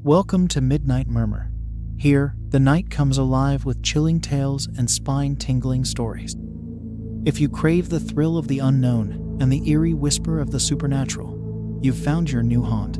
Welcome to Midnight Murmur. Here, the night comes alive with chilling tales and spine-tingling stories. If you crave the thrill of the unknown and the eerie whisper of the supernatural, you've found your new haunt.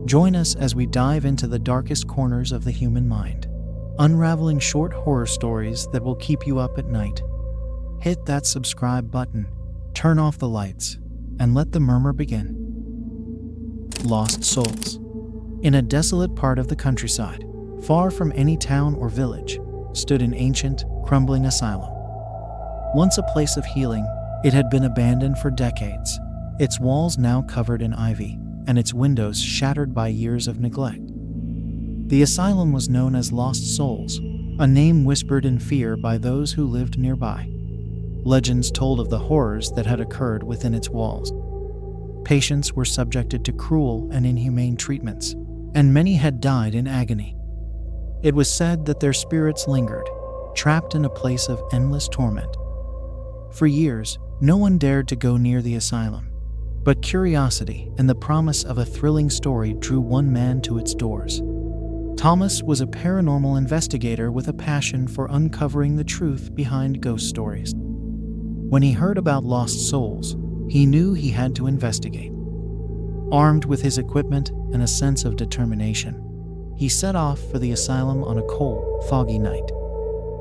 Join us as we dive into the darkest corners of the human mind, unraveling short horror stories that will keep you up at night. Hit that subscribe button, turn off the lights, and let the murmur begin. Lost souls. In a desolate part of the countryside, far from any town or village, stood an ancient, crumbling asylum. Once a place of healing, it had been abandoned for decades, its walls now covered in ivy, and its windows shattered by years of neglect. The asylum was known as Lost Souls, a name whispered in fear by those who lived nearby. Legends told of the horrors that had occurred within its walls. Patients were subjected to cruel and inhumane treatments, and many had died in agony. It was said that their spirits lingered, trapped in a place of endless torment. For years, no one dared to go near the asylum, but curiosity and the promise of a thrilling story drew one man to its doors. Thomas was a paranormal investigator with a passion for uncovering the truth behind ghost stories. When he heard about lost souls, he knew he had to investigate. Armed with his equipment and a sense of determination, he set off for the asylum on a cold, foggy night.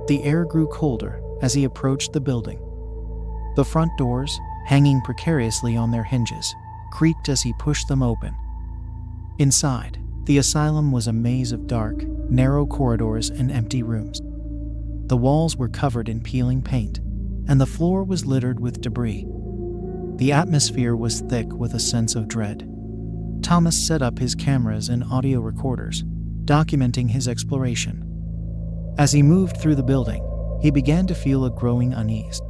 The air grew colder as he approached the building. The front doors, hanging precariously on their hinges, creaked as he pushed them open. Inside, the asylum was a maze of dark, narrow corridors and empty rooms. The walls were covered in peeling paint, and the floor was littered with debris. The atmosphere was thick with a sense of dread. Thomas set up his cameras and audio recorders, documenting his exploration. As he moved through the building, he began to feel a growing unease.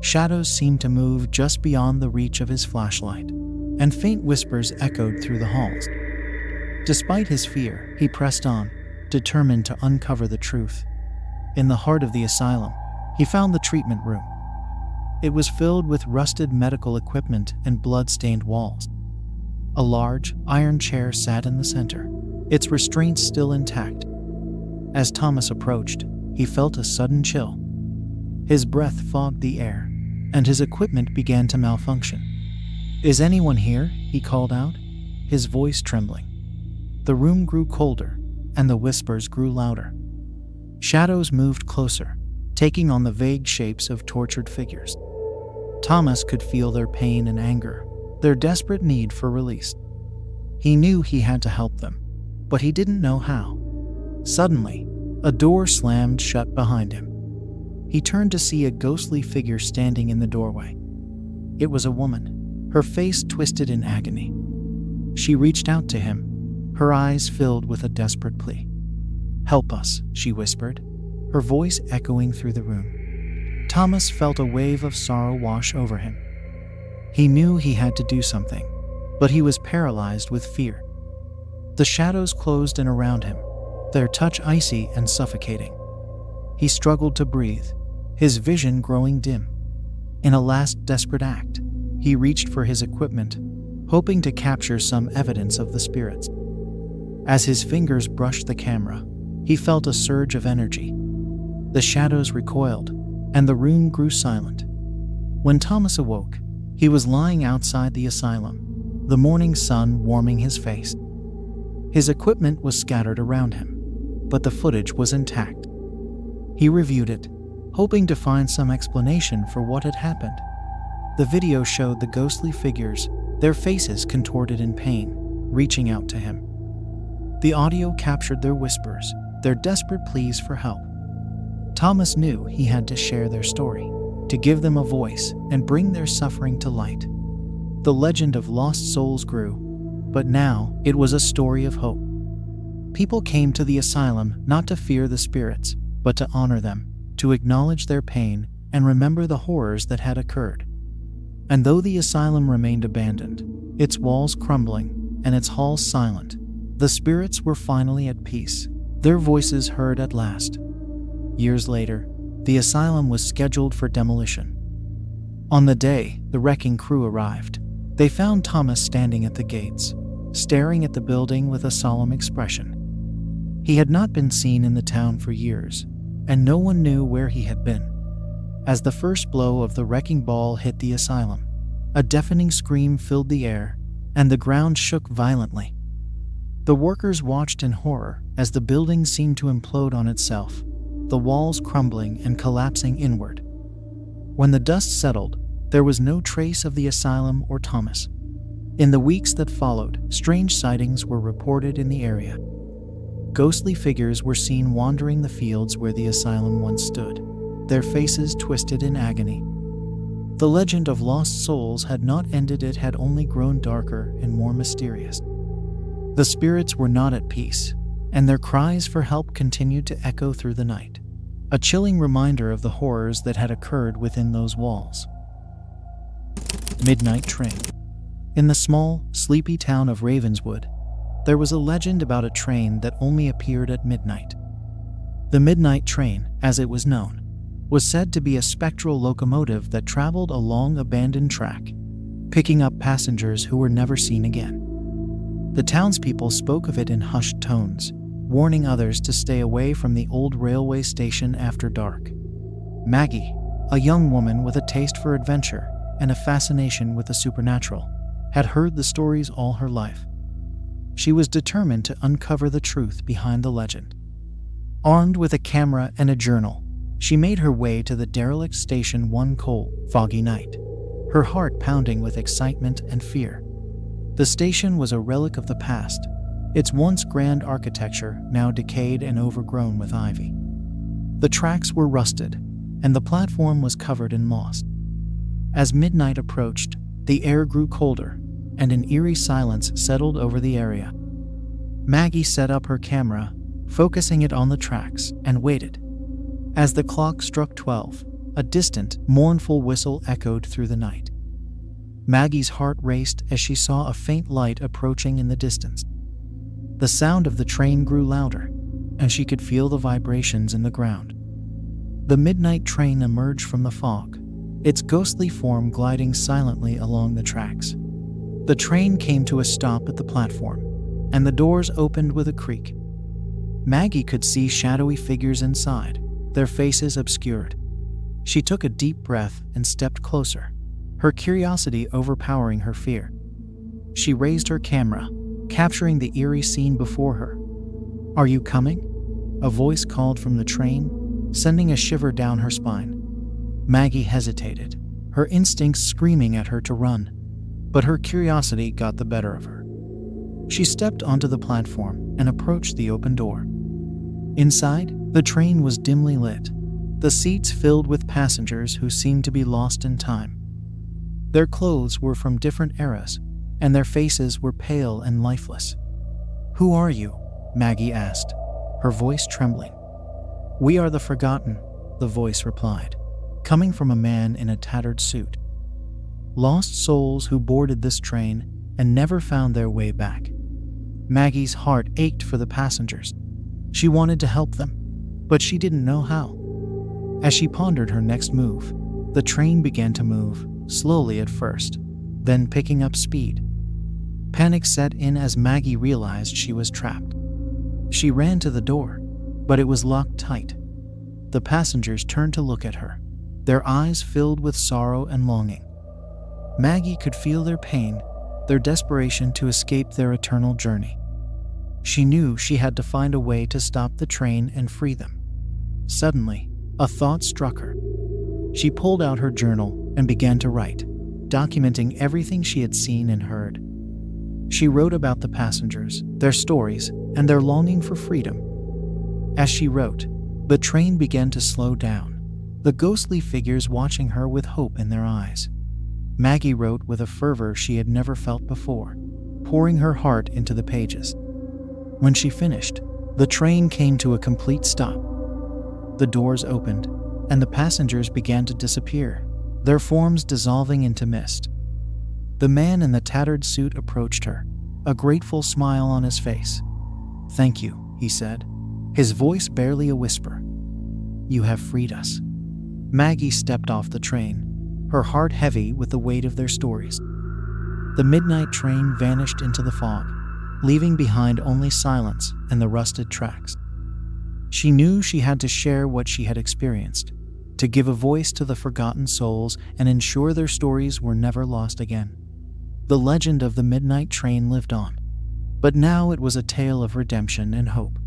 Shadows seemed to move just beyond the reach of his flashlight, and faint whispers echoed through the halls. Despite his fear, he pressed on, determined to uncover the truth. In the heart of the asylum, he found the treatment room. It was filled with rusted medical equipment and blood-stained walls. A large, iron chair sat in the center, its restraints still intact. As Thomas approached, he felt a sudden chill. His breath fogged the air, and his equipment began to malfunction. "Is anyone here?" he called out, his voice trembling. The room grew colder, and the whispers grew louder. Shadows moved closer, taking on the vague shapes of tortured figures. Thomas could feel their pain and anger, their desperate need for release. He knew he had to help them, but he didn't know how. Suddenly, a door slammed shut behind him. He turned to see a ghostly figure standing in the doorway. It was a woman, her face twisted in agony. She reached out to him, her eyes filled with a desperate plea. "Help us," she whispered, her voice echoing through the room. Thomas felt a wave of sorrow wash over him. He knew he had to do something, but he was paralyzed with fear. The shadows closed in around him, their touch icy and suffocating. He struggled to breathe, his vision growing dim. In a last desperate act, he reached for his equipment, hoping to capture some evidence of the spirits. As his fingers brushed the camera, he felt a surge of energy. The shadows recoiled, and the room grew silent. When Thomas awoke, he was lying outside the asylum, the morning sun warming his face. His equipment was scattered around him, but the footage was intact. He reviewed it, hoping to find some explanation for what had happened. The video showed the ghostly figures, their faces contorted in pain, reaching out to him. The audio captured their whispers, their desperate pleas for help. Thomas knew he had to share their story, to give them a voice and bring their suffering to light. The legend of lost souls grew, but now it was a story of hope. People came to the asylum not to fear the spirits, but to honor them, to acknowledge their pain and remember the horrors that had occurred. And though the asylum remained abandoned, its walls crumbling and its halls silent, the spirits were finally at peace, their voices heard at last. Years later, the asylum was scheduled for demolition. On the day the wrecking crew arrived, they found Thomas standing at the gates, staring at the building with a solemn expression. He had not been seen in the town for years, and no one knew where he had been. As the first blow of the wrecking ball hit the asylum, a deafening scream filled the air, and the ground shook violently. The workers watched in horror as the building seemed to implode on itself, the walls crumbling and collapsing inward. When the dust settled, there was no trace of the asylum or Thomas. In the weeks that followed, strange sightings were reported in the area. Ghostly figures were seen wandering the fields where the asylum once stood, their faces twisted in agony. The legend of lost souls had not ended, it had only grown darker and more mysterious. The spirits were not at peace, and their cries for help continued to echo through the night, a chilling reminder of the horrors that had occurred within those walls. Midnight Train. In the small, sleepy town of Ravenswood, there was a legend about a train that only appeared at midnight. The Midnight Train, as it was known, was said to be a spectral locomotive that traveled along abandoned track, picking up passengers who were never seen again. The townspeople spoke of it in hushed tones, warning others to stay away from the old railway station after dark. Maggie, a young woman with a taste for adventure and a fascination with the supernatural, had heard the stories all her life. She was determined to uncover the truth behind the legend. Armed with a camera and a journal, she made her way to the derelict station one cold, foggy night, her heart pounding with excitement and fear. The station was a relic of the past, its once grand architecture now decayed and overgrown with ivy. The tracks were rusted, and the platform was covered in moss. As midnight approached, the air grew colder, and an eerie silence settled over the area. Maggie set up her camera, focusing it on the tracks, and waited. As the clock struck 12, a distant, mournful whistle echoed through the night. Maggie's heart raced as she saw a faint light approaching in the distance. The sound of the train grew louder, and she could feel the vibrations in the ground. The midnight train emerged from the fog, its ghostly form gliding silently along the tracks. The train came to a stop at the platform, and the doors opened with a creak. Maggie could see shadowy figures inside, their faces obscured. She took a deep breath and stepped closer, her curiosity overpowering her fear. She raised her camera, capturing the eerie scene before her. "Are you coming?" a voice called from the train, sending a shiver down her spine. Maggie hesitated, her instincts screaming at her to run, but her curiosity got the better of her. She stepped onto the platform and approached the open door. Inside, the train was dimly lit, the seats filled with passengers who seemed to be lost in time. Their clothes were from different eras, and their faces were pale and lifeless. "Who are you?" Maggie asked, her voice trembling. "We are the Forgotten," the voice replied, coming from a man in a tattered suit. "Lost souls who boarded this train and never found their way back." Maggie's heart ached for the passengers. She wanted to help them, but she didn't know how. As she pondered her next move, the train began to move, slowly at first, then picking up speed. Panic set in as Maggie realized she was trapped. She ran to the door, but it was locked tight. The passengers turned to look at her, their eyes filled with sorrow and longing. Maggie could feel their pain, their desperation to escape their eternal journey. She knew she had to find a way to stop the train and free them. Suddenly, a thought struck her. She pulled out her journal and began to write, documenting everything she had seen and heard. She wrote about the passengers, their stories, and their longing for freedom. As she wrote, the train began to slow down, the ghostly figures watching her with hope in their eyes. Maggie wrote with a fervor she had never felt before, pouring her heart into the pages. When she finished, the train came to a complete stop. The doors opened, and the passengers began to disappear, their forms dissolving into mist. The man in the tattered suit approached her, a grateful smile on his face. "Thank you," he said, his voice barely a whisper. "You have freed us." Maggie stepped off the train, her heart heavy with the weight of their stories. The midnight train vanished into the fog, leaving behind only silence and the rusted tracks. She knew she had to share what she had experienced, to give a voice to the forgotten souls and ensure their stories were never lost again. The legend of the midnight train lived on, but now it was a tale of redemption and hope.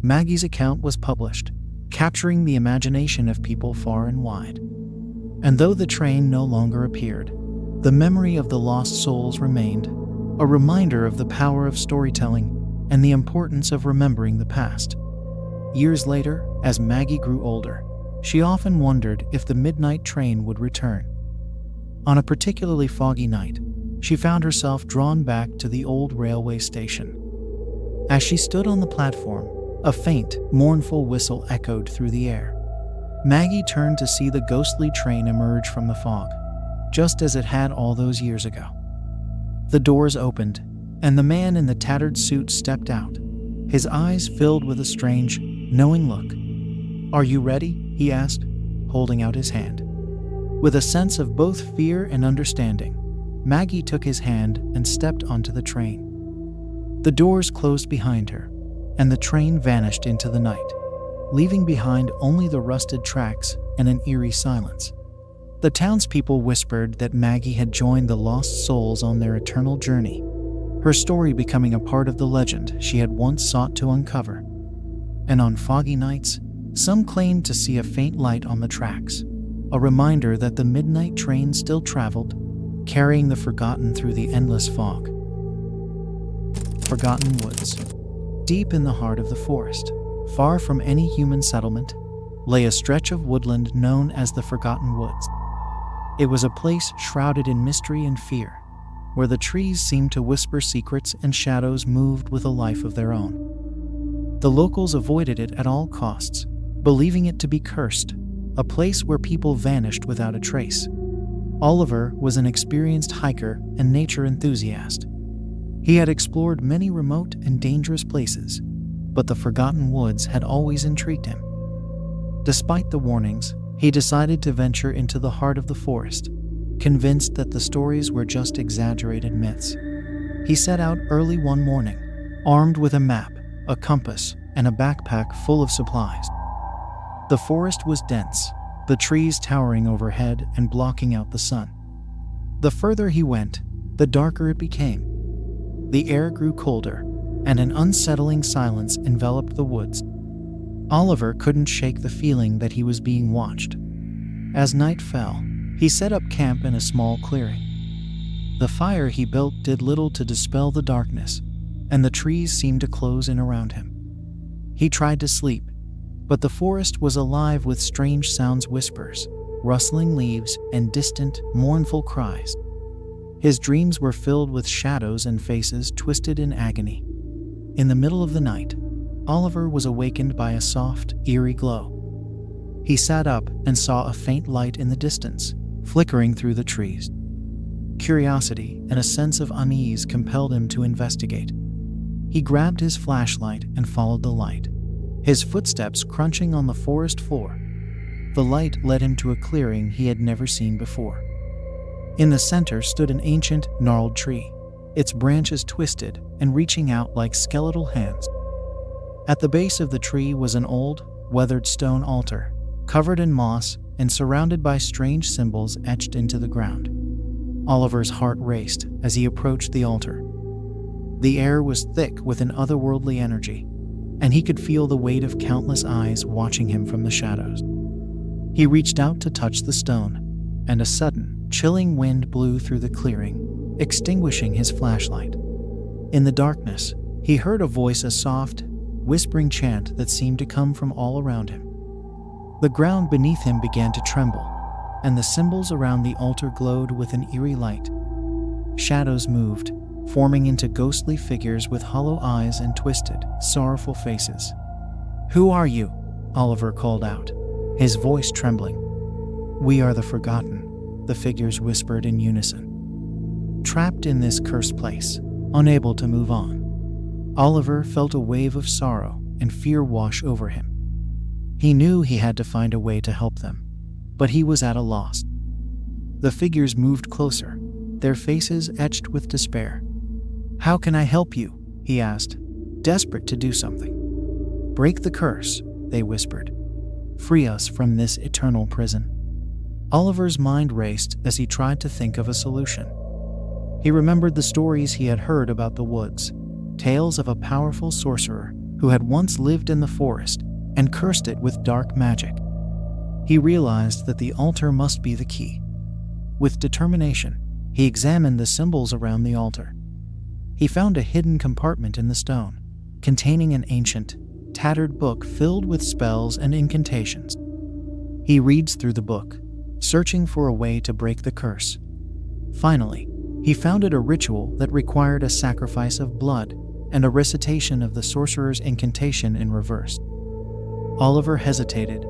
Maggie's account was published, capturing the imagination of people far and wide. And though the train no longer appeared, the memory of the lost souls remained, a reminder of the power of storytelling and the importance of remembering the past. Years later, as Maggie grew older, she often wondered if the midnight train would return. On a particularly foggy night, she found herself drawn back to the old railway station. As she stood on the platform, a faint, mournful whistle echoed through the air. Maggie turned to see the ghostly train emerge from the fog, just as it had all those years ago. The doors opened, and the man in the tattered suit stepped out, his eyes filled with a strange, knowing look. "Are you ready?" he asked, holding out his hand. With a sense of both fear and understanding, Maggie took his hand and stepped onto the train. The doors closed behind her, and the train vanished into the night, leaving behind only the rusted tracks and an eerie silence. The townspeople whispered that Maggie had joined the lost souls on their eternal journey, her story becoming a part of the legend she had once sought to uncover. And on foggy nights, some claimed to see a faint light on the tracks, a reminder that the midnight train still traveled, carrying the forgotten through the endless fog. Forgotten Woods. Deep in the heart of the forest, far from any human settlement, lay a stretch of woodland known as the Forgotten Woods. It was a place shrouded in mystery and fear, where the trees seemed to whisper secrets and shadows moved with a life of their own. The locals avoided it at all costs, believing it to be cursed, a place where people vanished without a trace. Oliver was an experienced hiker and nature enthusiast. He had explored many remote and dangerous places, but the Forgotten Woods had always intrigued him. Despite the warnings, he decided to venture into the heart of the forest, convinced that the stories were just exaggerated myths. He set out early one morning, armed with a map, a compass, and a backpack full of supplies. The forest was dense, the trees towering overhead and blocking out the sun. The further he went, the darker it became. The air grew colder, and an unsettling silence enveloped the woods. Oliver couldn't shake the feeling that he was being watched. As night fell, he set up camp in a small clearing. The fire he built did little to dispel the darkness, and the trees seemed to close in around him. He tried to sleep, but the forest was alive with strange sounds, whispers, rustling leaves, and distant, mournful cries. His dreams were filled with shadows and faces twisted in agony. In the middle of the night, Oliver was awakened by a soft, eerie glow. He sat up and saw a faint light in the distance, flickering through the trees. Curiosity and a sense of unease compelled him to investigate. He grabbed his flashlight and followed the light, his footsteps crunching on the forest floor. The light led him to a clearing he had never seen before. In the center stood an ancient, gnarled tree, its branches twisted and reaching out like skeletal hands. At the base of the tree was an old, weathered stone altar, covered in moss and surrounded by strange symbols etched into the ground. Oliver's heart raced as he approached the altar. The air was thick with an otherworldly energy, and he could feel the weight of countless eyes watching him from the shadows. He reached out to touch the stone, and a sudden, chilling wind blew through the clearing, extinguishing his flashlight. In the darkness, he heard a voice, a soft, whispering chant that seemed to come from all around him. The ground beneath him began to tremble, and the symbols around the altar glowed with an eerie light. Shadows moved, forming into ghostly figures with hollow eyes and twisted, sorrowful faces. "Who are you?" Oliver called out, his voice trembling. "We are the Forgotten," the figures whispered in unison. Trapped in this cursed place, unable to move on, Oliver felt a wave of sorrow and fear wash over him. He knew he had to find a way to help them, but he was at a loss. The figures moved closer, their faces etched with despair. "How can I help you?" he asked, desperate to do something. "Break the curse," they whispered. "Free us from this eternal prison." Oliver's mind raced as he tried to think of a solution. He remembered the stories he had heard about the woods, tales of a powerful sorcerer who had once lived in the forest and cursed it with dark magic. He realized that the altar must be the key. With determination, he examined the symbols around the altar. He found a hidden compartment in the stone, containing an ancient, tattered book filled with spells and incantations. He reads through the book, searching for a way to break the curse. Finally, he found a ritual that required a sacrifice of blood and a recitation of the sorcerer's incantation in reverse. Oliver hesitated,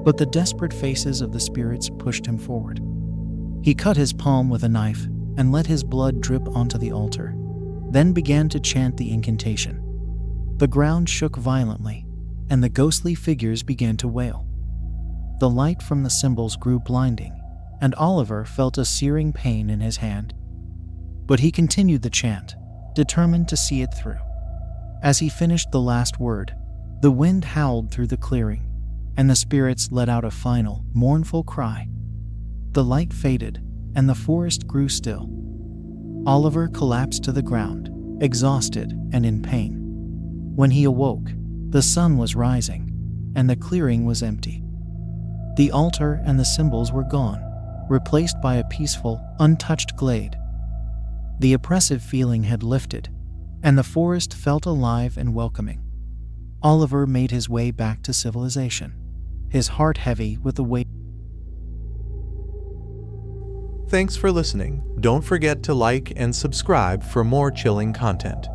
but the desperate faces of the spirits pushed him forward. He cut his palm with a knife and let his blood drip onto the altar, then began to chant the incantation. The ground shook violently, and the ghostly figures began to wail. The light from the symbols grew blinding, and Oliver felt a searing pain in his hand. But he continued the chant, determined to see it through. As he finished the last word, the wind howled through the clearing, and the spirits let out a final, mournful cry. The light faded, and the forest grew still. Oliver collapsed to the ground, exhausted and in pain. When he awoke, the sun was rising, and the clearing was empty. The altar and the symbols were gone, replaced by a peaceful, untouched glade. The oppressive feeling had lifted, and the forest felt alive and welcoming. Oliver made his way back to civilization, his heart heavy with the weight. Thanks for listening. Don't forget to like and subscribe for more chilling content.